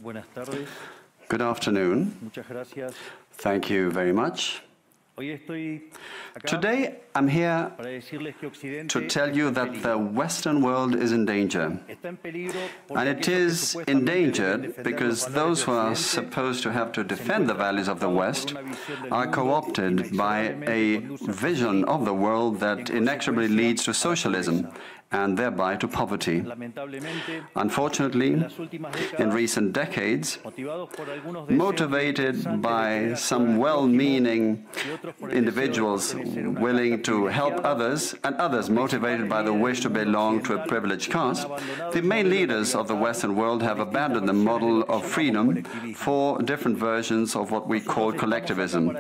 Good afternoon. Thank you very much. Today, I'm here to tell you that the Western world is in danger. And it is endangered because those who are supposed to have to defend the values of the West are co-opted by a vision of the world that inexorably leads to socialism and thereby to poverty. Unfortunately, in recent decades, motivated by some well-meaning individuals willing to help others, and others motivated by the wish to belong to a privileged caste, the main leaders of the Western world have abandoned the model of freedom for different versions of what we call collectivism.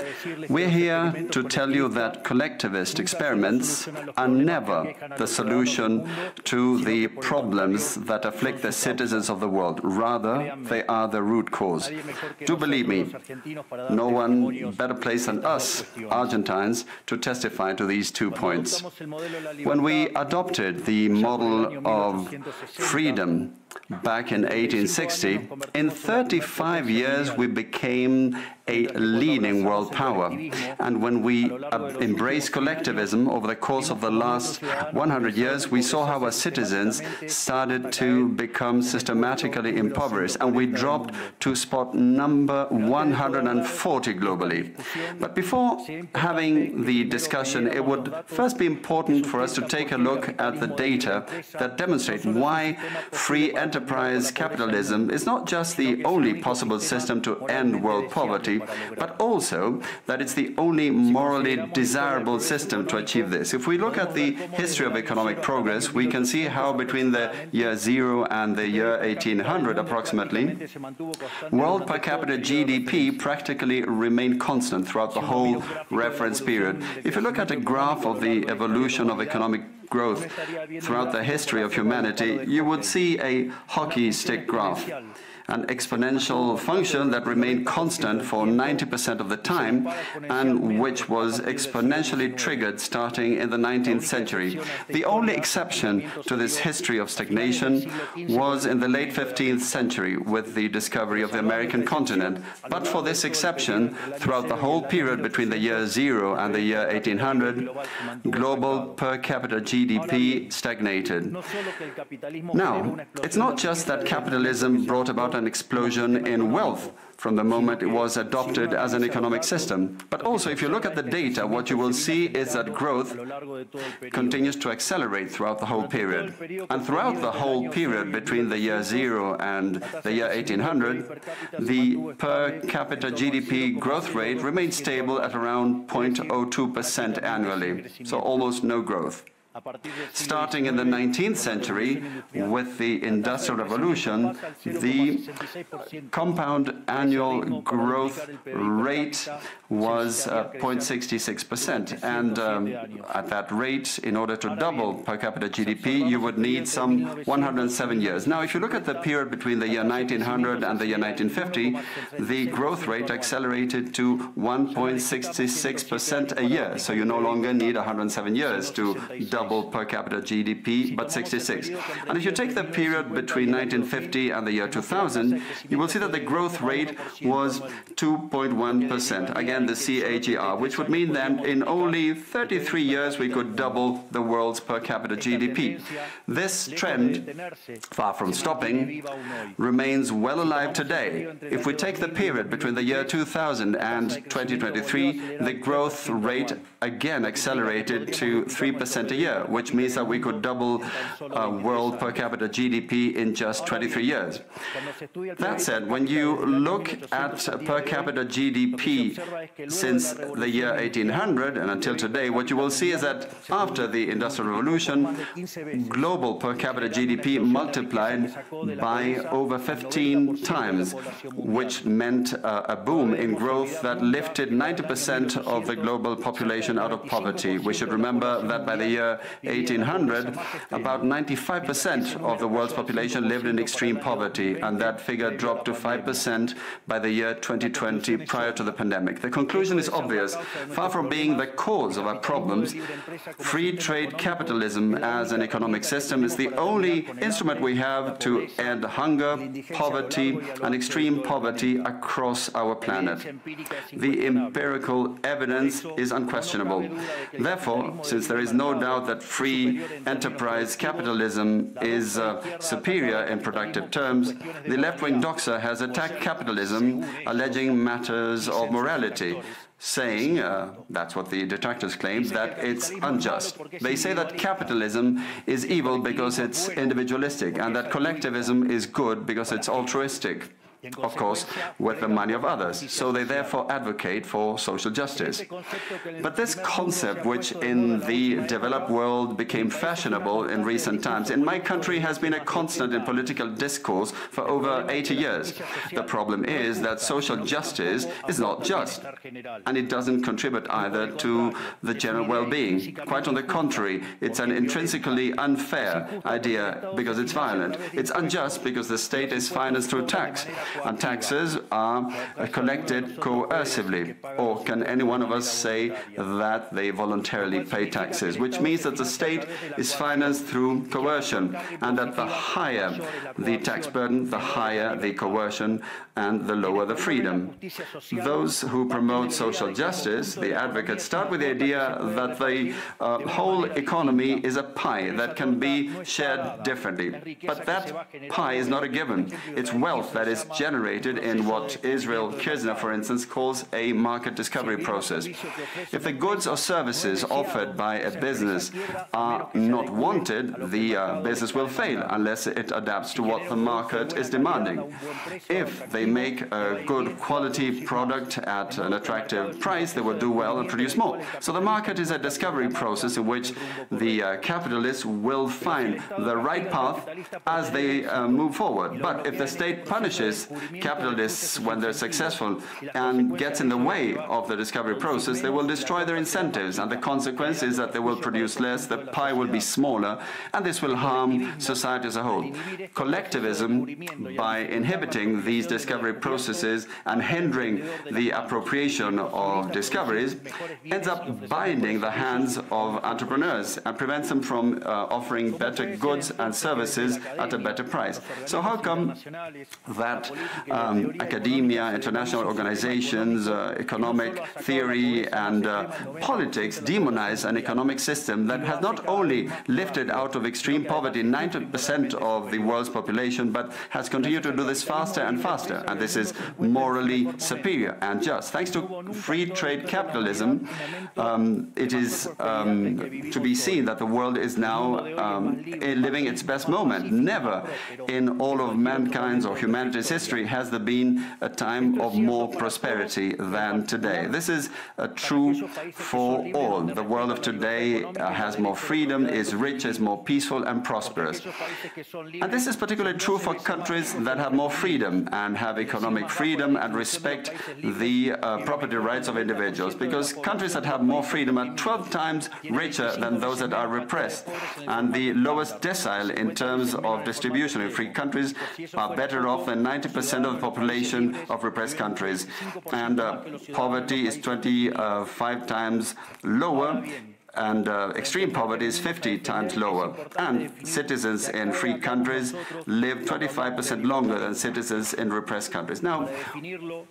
We're here to tell you that collectivist experiments are never the solution to the problems that afflict the citizens of the world. Rather, they are the root cause. Do believe me, no one better placed than us, Argentines, to testify to these 2 points. When we adopted the model of freedom back in 1860, in 35 years we became a leading world power. And when we embraced collectivism over the course of the last 100 years, we saw how our citizens started to become systematically impoverished, and we dropped to spot number 140 globally. But before having the discussion, it would first be important for us to take a look at the data that demonstrate why free enterprise capitalism is not just the only possible system to end world poverty, but also that it's the only morally desirable system to achieve this. If we look at the history of economic progress, we can see how between the year 0 and the year 1800 approximately, world per capita GDP practically remained constant throughout the whole reference period. If you look at a graph of the evolution of economic growth throughout the history of humanity, you would see a hockey stick graph, an exponential function that remained constant for 90% of the time and which was exponentially triggered starting in the 19th century. The only exception to this history of stagnation was in the late 15th century with the discovery of the American continent. But for this exception, throughout the whole period between the year 0 and the year 1800, global per capita GDP stagnated. Now, it's not just that capitalism brought about an explosion in wealth from the moment it was adopted as an economic system. But also, if you look at the data, what you will see is that growth continues to accelerate throughout the whole period. And throughout the whole period between the year 0 and the year 1800, the per capita GDP growth rate remained stable at around 0.02% annually, so almost no growth. Starting in the 19th century, with the Industrial Revolution, the compound annual growth rate was 0.66%. And at that rate, in order to double per capita GDP, you would need some 107 years. Now, if you look at the period between the year 1900 and the year 1950, the growth rate accelerated to 1.66% a year. So you no longer need 107 years to double per capita GDP, but 66. And if you take the period between 1950 and the year 2000, you will see that the growth rate was 2.1%. Again, the CAGR, which would mean that in only 33 years we could double the world's per capita GDP. This trend, far from stopping, remains well alive today. If we take the period between the year 2000 and 2023, the growth rate again accelerated to 3% a year, which means that we could double world per capita GDP in just 23 years. That said, when you look at per capita GDP since the year 1800 and until today, what you will see is that after the Industrial Revolution, global per capita GDP multiplied by over 15 times, which meant a boom in growth that lifted 90% of the global population out of poverty. We should remember that by the year year 1800, about 95% of the world's population lived in extreme poverty, and that figure dropped to 5% by the year 2020, prior to the pandemic. The conclusion is obvious. Far from being the cause of our problems, free trade capitalism as an economic system is the only instrument we have to end hunger, poverty, and extreme poverty across our planet. The empirical evidence is unquestionable. Therefore, since there is no doubt that free enterprise capitalism is superior in productive terms, the left-wing doxa has attacked capitalism, alleging matters of morality, saying, that's what the detractors claim, that it's unjust. They say that capitalism is evil because it's individualistic, and that collectivism is good because it's altruistic, of course, with the money of others. So they therefore advocate for social justice. But this concept, which in the developed world became fashionable in recent times, in my country has been a constant in political discourse for over 80 years. The problem is that social justice is not just, and it doesn't contribute either to the general well-being. Quite on the contrary, it's an intrinsically unfair idea because it's violent. It's unjust because the state is financed through tax, and taxes are collected coercively. Or can any one of us say that they voluntarily pay taxes? Which means that the state is financed through coercion, and that the higher the tax burden, the higher the coercion, and the lower the freedom. Those who promote social justice, the advocates, start with the idea that the whole economy is a pie that can be shared differently. But that pie is not a given. It's wealth that is generated in what Israel Kirzner, for instance, calls a market discovery process. If the goods or services offered by a business are not wanted, the business will fail unless it adapts to what the market is demanding. If they make a good quality product at an attractive price, they will do well and produce more. So the market is a discovery process in which the capitalists will find the right path as they move forward. But if the state punishes capitalists when they're successful and gets in the way of the discovery process, they will destroy their incentives, and the consequence is that they will produce less, the pie will be smaller, and this will harm society as a whole. Collectivism, by inhibiting these discovery processes and hindering the appropriation of discoveries, ends up binding the hands of entrepreneurs and prevents them from offering better goods and services at a better price. So how come that academia, international organizations, economic theory and politics demonize an economic system that has not only lifted out of extreme poverty 90% of the world's population, but has continued to do this faster and faster, and this is morally superior and just. Thanks to free trade capitalism, it is to be seen that the world is now living its best moment. Never in all of mankind's or humanity's history has there been a time of more prosperity than today. This is true for all. The world of today has more freedom, is rich, is more peaceful and prosperous. And this is particularly true for countries that have more freedom and have economic freedom and respect the property rights of individuals, because countries that have more freedom are 12 times richer than those that are repressed, and the lowest decile in terms of distribution in free countries are better off than 90% of the population of repressed countries, and poverty is 25 times lower, and extreme poverty is 50 times lower. And citizens in free countries live 25% longer than citizens in repressed countries. Now,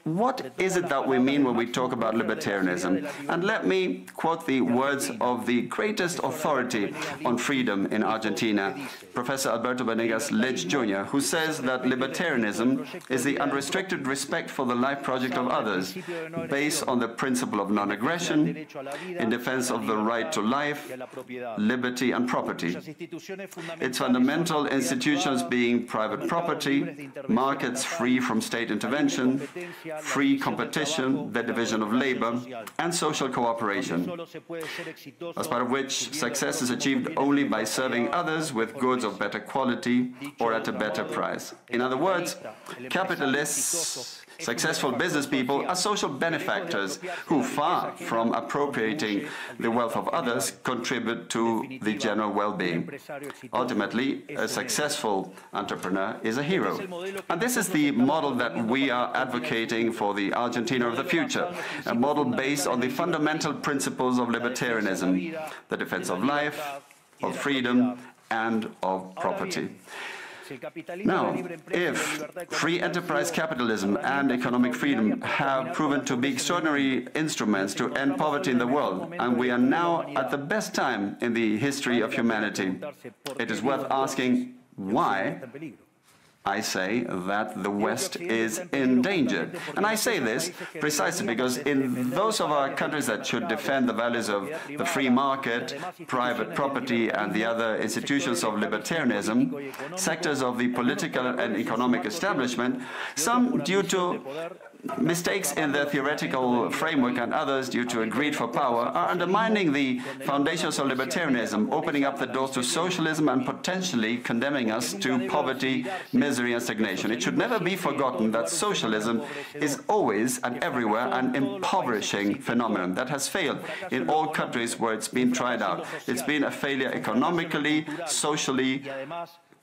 what is it that we mean when we talk about libertarianism? And let me quote the words of the greatest authority on freedom in Argentina, Professor Alberto Venegas Lech Jr., who says that libertarianism is the unrestricted respect for the life project of others, based on the principle of non-aggression, in defense of the right to life, liberty and property. Its fundamental institutions being private property, markets free from state intervention, free competition, the division of labor, and social cooperation, as part of which success is achieved only by serving others with goods of better quality or at a better price. In other words, capitalists Successful business people are social benefactors who, far from appropriating the wealth of others, contribute to the general well-being. Ultimately, a successful entrepreneur is a hero. And this is the model that we are advocating for the Argentina of the future, a model based on the fundamental principles of libertarianism, the defense of life, of freedom, and of property. Now, if free enterprise capitalism and economic freedom have proven to be extraordinary instruments to end poverty in the world, and we are now at the best time in the history of humanity, it is worth asking why I say that the West is endangered. And I say this precisely because in those of our countries that should defend the values of the free market, private property, and the other institutions of libertarianism, sectors of the political and economic establishment, some due to mistakes in their theoretical framework and others due to a greed for power, are undermining the foundations of libertarianism, opening up the doors to socialism and potentially condemning us to poverty, misery and stagnation. It should never be forgotten that socialism is always and everywhere an impoverishing phenomenon that has failed in all countries where it's been tried out. It's been a failure economically, socially,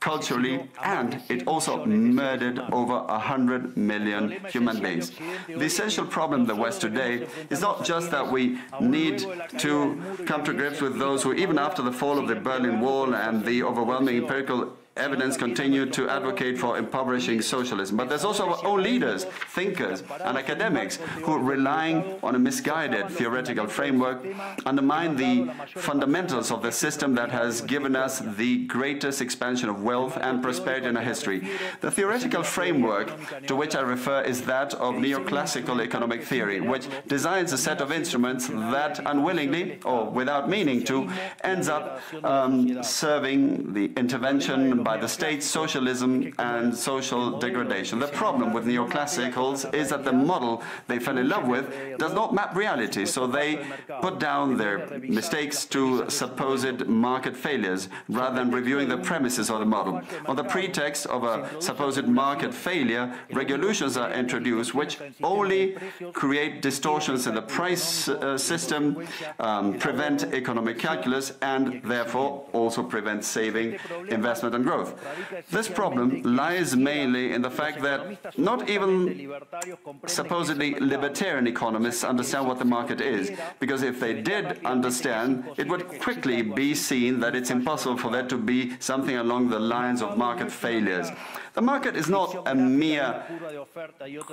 culturally, and it also murdered over 100 million human beings. The essential problem in the West today is not just that we need to come to grips with those who, even after the fall of the Berlin Wall and the overwhelming empirical evidence, continue to advocate for impoverishing socialism. But there's also our own leaders, thinkers, and academics who, relying on a misguided theoretical framework, undermine the fundamentals of the system that has given us the greatest expansion of wealth and prosperity in our history. The theoretical framework to which I refer is that of neoclassical economic theory, which designs a set of instruments that unwillingly, or without meaning to, ends up serving the intervention by the state, socialism, and social degradation. The problem with neoclassicals is that the model they fell in love with does not map reality, so they put down their mistakes to supposed market failures rather than reviewing the premises of the model. On the pretext of a supposed market failure, regulations are introduced which only create distortions in the price system, prevent economic calculus, and therefore also prevent saving, investment, and growth. This problem lies mainly in the fact that not even supposedly libertarian economists understand what the market is, because if they did understand, it would quickly be seen that it's impossible for there to be something along the lines of market failures. The market is not a mere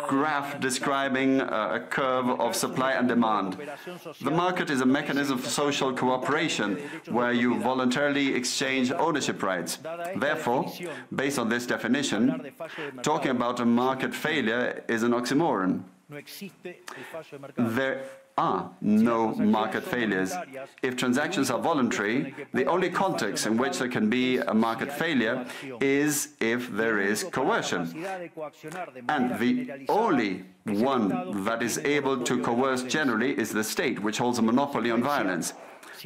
graph describing a curve of supply and demand. The market is a mechanism for social cooperation where you voluntarily exchange ownership rights. Therefore, based on this definition, talking about a market failure is an oxymoron. There are no market failures. If transactions are voluntary, the only context in which there can be a market failure is if there is coercion. And the only one that is able to coerce generally is the state, which holds a monopoly on violence.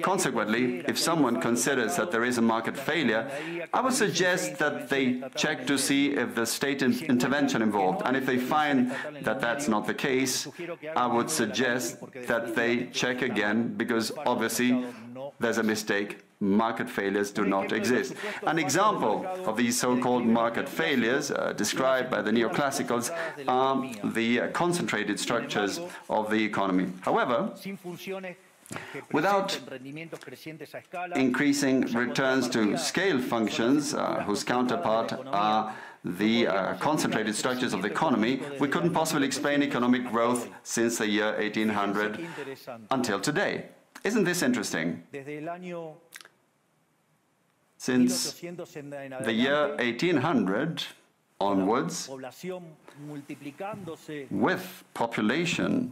Consequently, if someone considers that there is a market failure, I would suggest that they check to see if the state intervention involved. And if they find that that's not the case, I would suggest that they check again, because obviously there's a mistake. Market failures do not exist. An example of these so-called market failures described by the neoclassicals are the concentrated structures of the economy. However, without increasing returns to scale functions, whose counterpart are the concentrated structures of the economy, we couldn't possibly explain economic growth since the year 1800 until today. Isn't this interesting? Since the year 1800 onwards, with population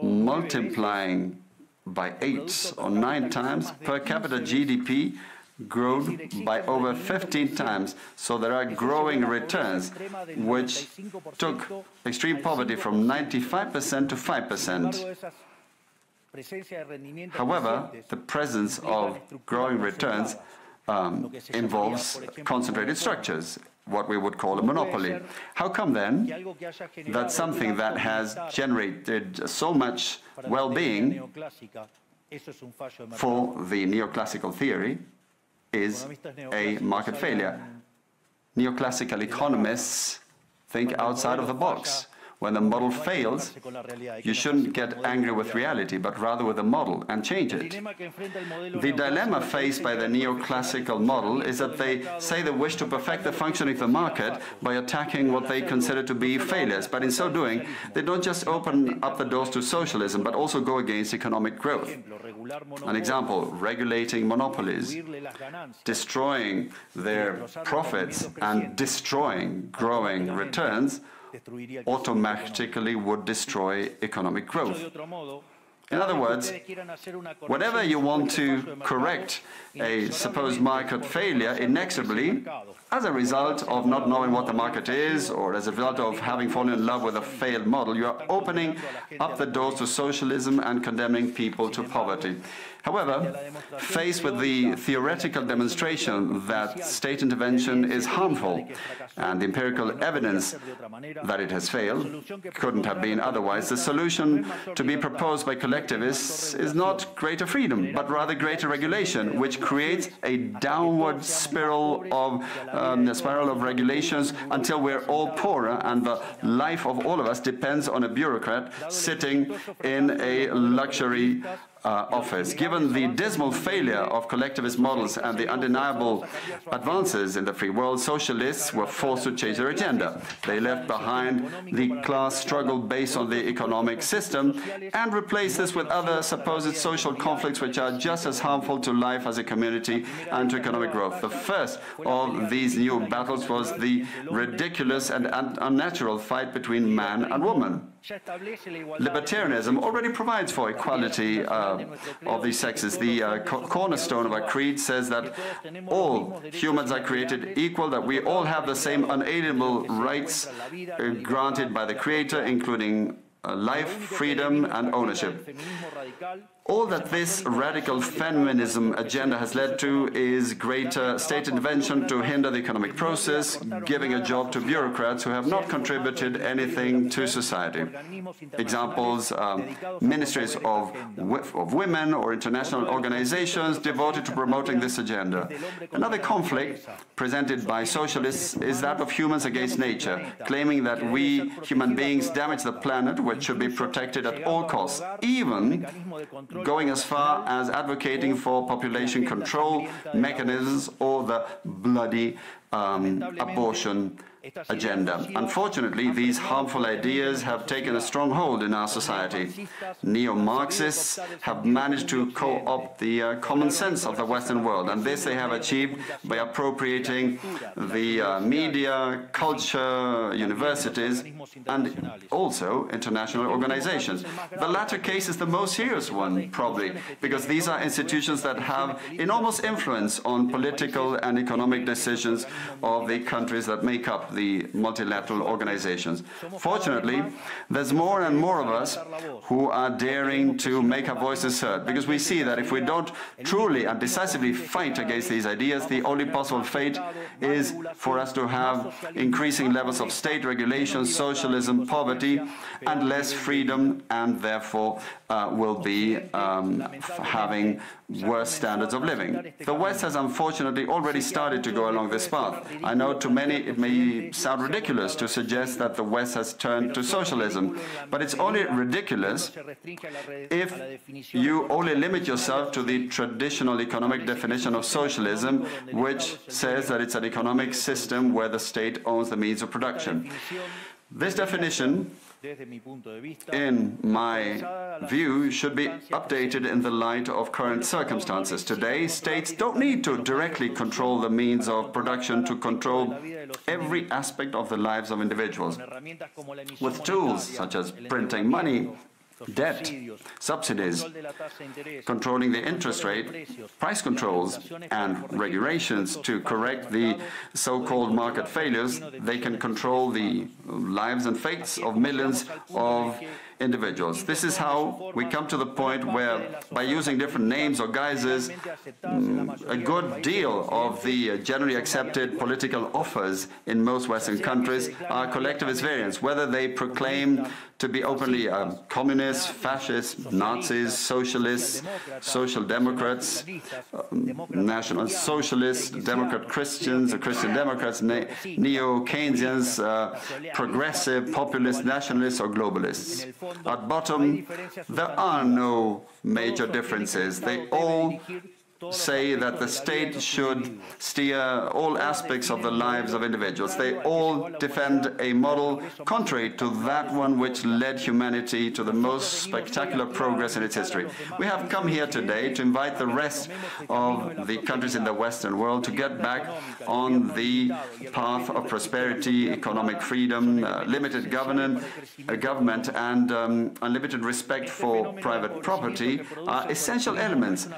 multiplying by 8 or 9 times, per capita GDP grown by over 15 times. So there are growing returns, which took extreme poverty from 95% to 5%. However, the presence of growing returns involves concentrated structures. what we would call a monopoly. How come then that something that has generated so much well-being for the neoclassical theory is a market failure? Neoclassical economists think outside of the box. When the model fails, you shouldn't get angry with reality, but rather with the model and change it. The dilemma faced by the neoclassical model is that they say they wish to perfect the functioning of the market by attacking what they consider to be failures. But in so doing, they don't just open up the doors to socialism, but also go against economic growth. An example, regulating monopolies, destroying their profits and destroying growing returns automatically would destroy economic growth. In other words, whenever you want to correct a supposed market failure inexorably, as a result of not knowing what the market is, or as a result of having fallen in love with a failed model, you are opening up the doors to socialism and condemning people to poverty. However, faced with the theoretical demonstration that state intervention is harmful and the empirical evidence that it has failed couldn't have been otherwise, the solution to be proposed by collectivists is not greater freedom, but rather greater regulation, which creates a downward spiral of regulations until we're all poorer and the life of all of us depends on a bureaucrat sitting in a luxury office. Given the dismal failure of collectivist models and the undeniable advances in the free world, socialists were forced to change their agenda. They left behind the class struggle based on the economic system and replaced this with other supposed social conflicts which are just as harmful to life as a community and to economic growth. The first of these new battles was the ridiculous and unnatural fight between man and woman. Libertarianism already provides for equality of these sexes. The cornerstone of our creed says that all humans are created equal, that we all have the same unalienable rights granted by the Creator, including life, freedom, and ownership. All that this radical feminism agenda has led to is greater state intervention to hinder the economic process, giving a job to bureaucrats who have not contributed anything to society. Examples, ministries of women or international organizations devoted to promoting this agenda. Another conflict presented by socialists is that of humans against nature, claiming that we human beings damage the planet, which should be protected at all costs, even going as far as advocating for population control mechanisms or the bloody abortion agenda. Unfortunately, these harmful ideas have taken a strong hold in our society. Neo-Marxists have managed to co-opt the common sense of the Western world, and this they have achieved by appropriating the media, culture, universities, and also international organizations. The latter case is the most serious one, probably, because these are institutions that have enormous influence on political and economic decisions of the countries that make up the multilateral organizations. Fortunately, there's more and more of us who are daring to make our voices heard, because we see that if we don't truly and decisively fight against these ideas, the only possible fate is for us to have increasing levels of state regulation, socialism, poverty, and less freedom, and therefore will be having worse standards of living. The West has unfortunately already started to go along this path. I know to many it may sound ridiculous to suggest that the West has turned to socialism, but it's only ridiculous if you only limit yourself to the traditional economic definition of socialism, which says that it's an economic system where the state owns the means of production. This definition, in my view, should be updated in the light of current circumstances. Today, states don't need to directly control the means of production to control every aspect of the lives of individuals. With tools such as printing money, debt, subsidies, controlling the interest rate, price controls, and regulations to correct the so-called market failures, they can control the lives and fates of millions of individuals. This is how we come to the point where, by using different names or guises, a good deal of the generally accepted political offers in most Western countries are collectivist variants, whether they proclaim to be openly communists, fascists, Nazis, socialists, social democrats, national socialists, Democrat Christians, or Christian Democrats, neo-Keynesians, progressive, populist, nationalists, or globalists. At bottom, there are no major differences. They all say that the state should steer all aspects of the lives of individuals. They all defend a model contrary to that one which led humanity to the most spectacular progress in its history. We have come here today to invite the rest of the countries in the Western world to get back on the path of prosperity, economic freedom, limited government, and unlimited respect for private property are essential elements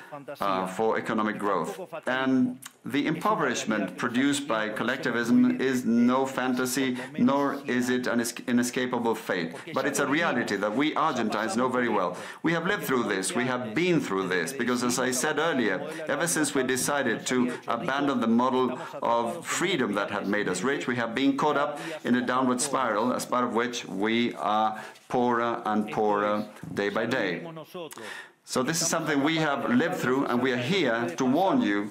for economic growth. And the impoverishment produced by collectivism is no fantasy, nor is it an inescapable fate. But it's a reality that we Argentines know very well. We have lived through this, we have been through this, because as I said earlier, ever since we decided to abandon the model of freedom that had made us rich, we have been caught up in a downward spiral, as part of which we are poorer and poorer day by day. So this is something we have lived through, and we are here to warn you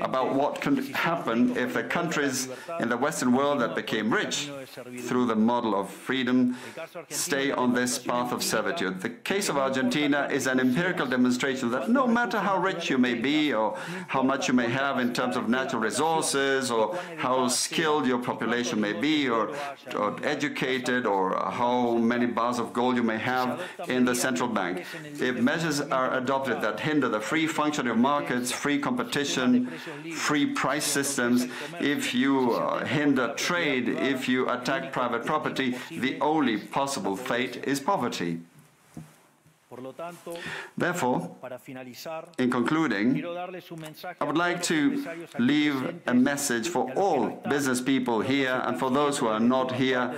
about what can happen if the countries in the Western world that became rich through the model of freedom stay on this path of servitude. The case of Argentina is an empirical demonstration that no matter how rich you may be, or how much you may have in terms of natural resources, or how skilled your population may be, or educated, or how many bars of gold you may have in the central bank, if measures are adopted that hinder the free functioning of markets, free competition, free price systems, if you hinder trade, if you attack private property, the only possible fate is poverty. Therefore, in concluding, I would like to leave a message for all business people here and for those who are not here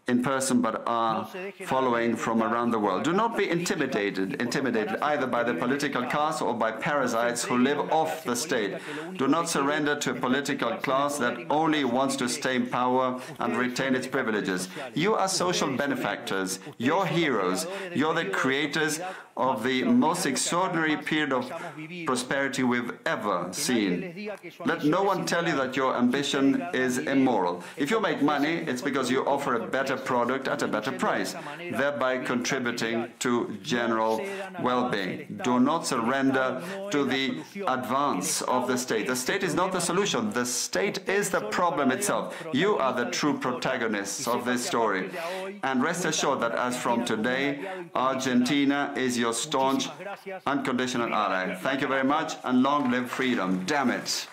in person but are following from around the world. Do not be intimidated either by the political class or by parasites who live off the state. Do not surrender to a political class that only wants to stay in power and retain its privileges. You are social benefactors, you're heroes, you're the creators of the most extraordinary period of prosperity we've ever seen. Let no one tell you that your ambition is immoral. If you make money, it's because you offer a better product at a better price, thereby contributing to general well-being. Do not surrender to the advance of the state. The state is not the solution. The state is the problem itself. You are the true protagonists of this story. And rest assured that as from today, Argentina is your staunch, unconditional ally. Thank you very much, and long live freedom. Damn it.